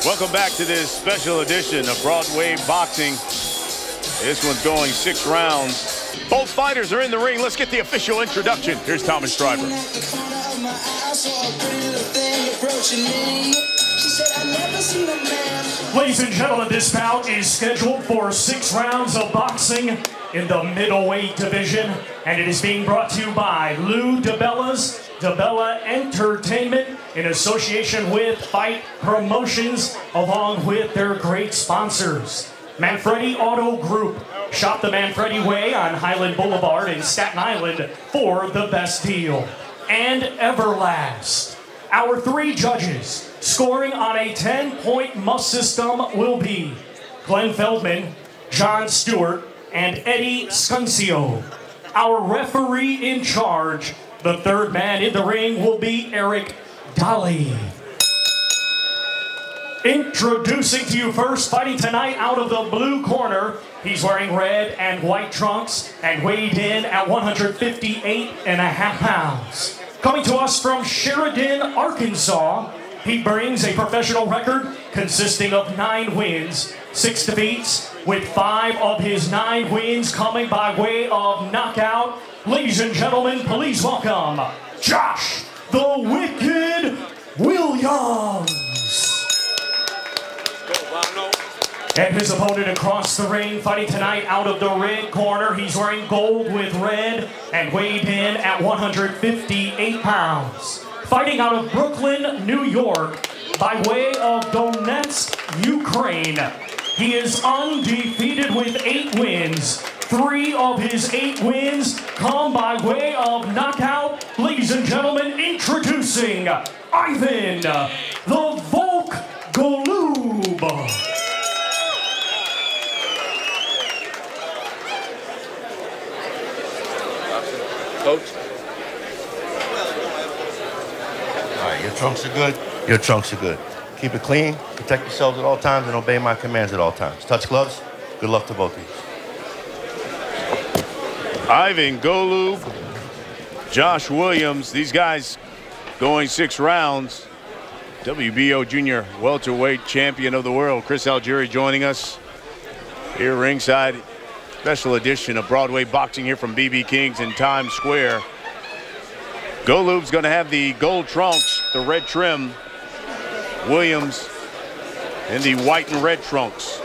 Welcome back to this special edition of Broadway Boxing. This one's going 6 rounds. Both fighters are in the ring. Let's get the official introduction. Here's Thomas Schreiber. Ladies and gentlemen, this bout is scheduled for 6 rounds of boxing in the middleweight division, and it is being brought to you by Lou DiBella's DiBella Entertainment in association with Fight Promotions, along with their great sponsors. Manfredi Auto Group. Shop the Manfredi Way on Highland Boulevard in Staten Island for the best deal. And Everlast. Our 3 judges scoring on a 10-point must system will be Glenn Feldman, John Stewart, and Eddie Scuncio. Our referee in charge, the 3rd man in the ring, will be Eric Dolly. Introducing to you first, fighting tonight out of the blue corner. He's wearing red and white trunks and weighed in at 158.5 pounds. Coming to us from Sheridan, Arkansas, he brings a professional record consisting of 9 wins, 6 defeats, with 5 of his 9 wins coming by way of knockout. Ladies and gentlemen, please welcome Josh the Wicked Williams. And his opponent across the ring, fighting tonight out of the red corner. He's wearing gold with red and weighed in at 158 pounds. Fighting out of Brooklyn, New York, by way of Donetsk, Ukraine. He is undefeated with 8 wins. 3 of his 8 wins come by way of knockout. Ladies and gentlemen, introducing Ivan the Volk Golub. Coach? All right, your trunks are good. Your trunks are good. Keep it clean, protect yourselves at all times, and obey my commands at all times. Touch gloves. Good luck to both of you. Ivan Golub, Josh Williams. These guys going 6 rounds. WBO junior welterweight champion of the world, Chris Algieri, joining us here ringside. Special edition of Broadway Boxing here from BB King's in Times Square. Golub's going to have the gold trunks, the red trim. Williams in the white and red trunks.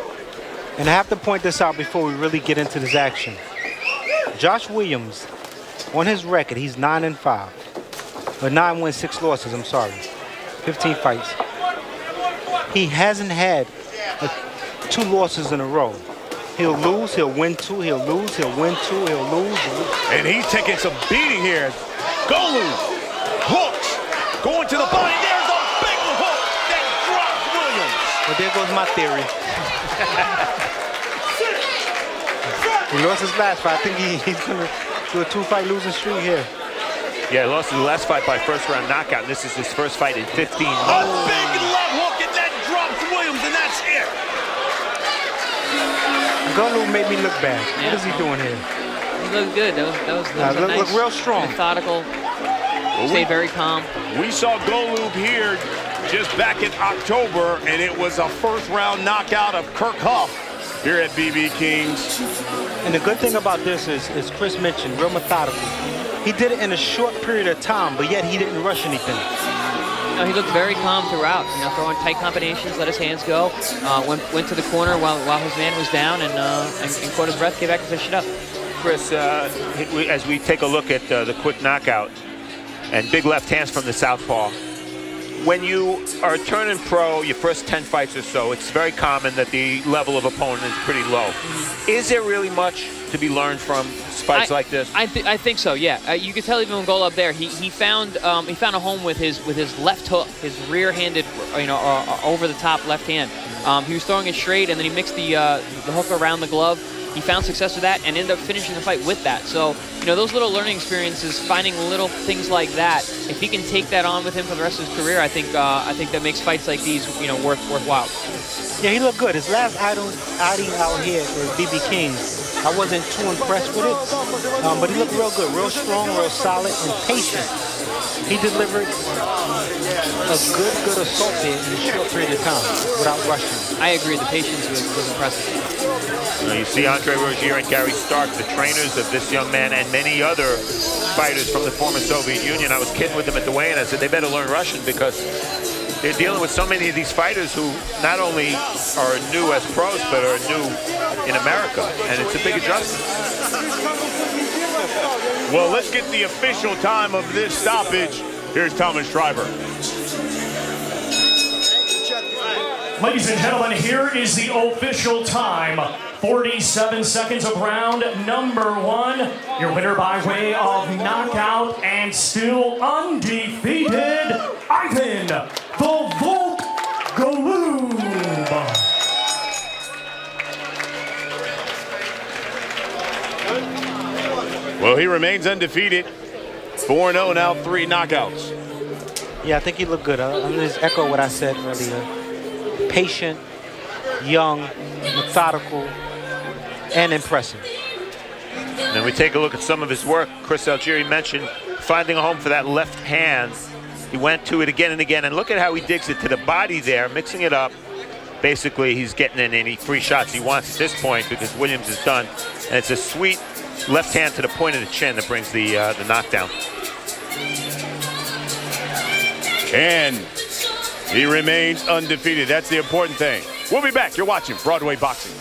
And I have to point this out before we really get into this action. Josh Williams, on his record, he's 9-5. Or 9 wins, 6 losses, I'm sorry. 15 fights. He hasn't had 2 losses in a row. He'll lose, he'll win 2, he'll lose, he'll win 2, he'll lose. And he's taking some beating here. Golub hooks, going to the body. There's a big hook that drops Williams. Well, there goes my theory. He lost his last fight. I think he's going to do a 2-fight losing streak here. Yeah, he lost his last fight by 1st-round knockout. This is his 1st fight in 15 months. A big left hook, and that drops Williams, and that's it. Golub made me look bad. Yeah. What is he doing here? He looked good. That was nice, look real strong. Methodical. Stayed very calm. We saw Golub here just back in October, and it was a 1st-round knockout of Kirk Huff here at BB King's. And the good thing about this is, as Chris mentioned, real methodical. He did it in a short period of time, but yet he didn't rush anything. No, he looked very calm throughout. You know, throwing tight combinations, let his hands go. Went to the corner while his man was down, and caught his breath, came back and finished it up. Chris, as we take a look at the quick knockout and big left hands from the southpaw, when you are turning pro, your first 10 fights or so, it's very common that the level of opponent is pretty low. Is there really much to be learned from fights like this? I think so. Yeah, you could tell even when Golub there, he found a home with his left hook, his rear-handed, over the top left hand. He was throwing it straight, and then he mixed the hook around the glove. He found success with that and ended up finishing the fight with that. So, those little learning experiences, finding little things like that, if he can take that on with him for the rest of his career, I think that makes fights like these, worthwhile. Yeah, he looked good. His last outing out here was BB King's. I wasn't too impressed with it, but he looked real good, real strong, real solid, and patient. He delivered a good assault there in a short period of time without rushing. I agree. The patience was impressive. You see Andre Rozier and Gary Stark, the trainers of this young man and many other fighters from the former Soviet Union. I was kidding with them at the weigh-in. I said they better learn Russian because they're dealing with so many of these fighters who not only are new as pros, but are new in America, and it's a big adjustment. Well, let's get the official time of this stoppage. Here's Thomas Schreiber. Ladies and gentlemen, here is the official time. 47 seconds of round number 1. Your winner by way of knockout and still undefeated, Ivan the Volk Golub. Well, he remains undefeated. 4-0 now, 3 knockouts. Yeah, I think he looked good. I'm going to just echo what I said earlier. Patient, young, methodical, and impressive. And we take a look at some of his work. Chris Algieri mentioned finding a home for that left hand. He went to it again and again, and look at how he digs it to the body there, mixing it up. Basically, he's getting in any 3 shots he wants at this point because Williams is done. And it's a sweet left hand to the point of the chin that brings the knockdown. And he remains undefeated. That's the important thing. We'll be back. You're watching Broadway Boxing.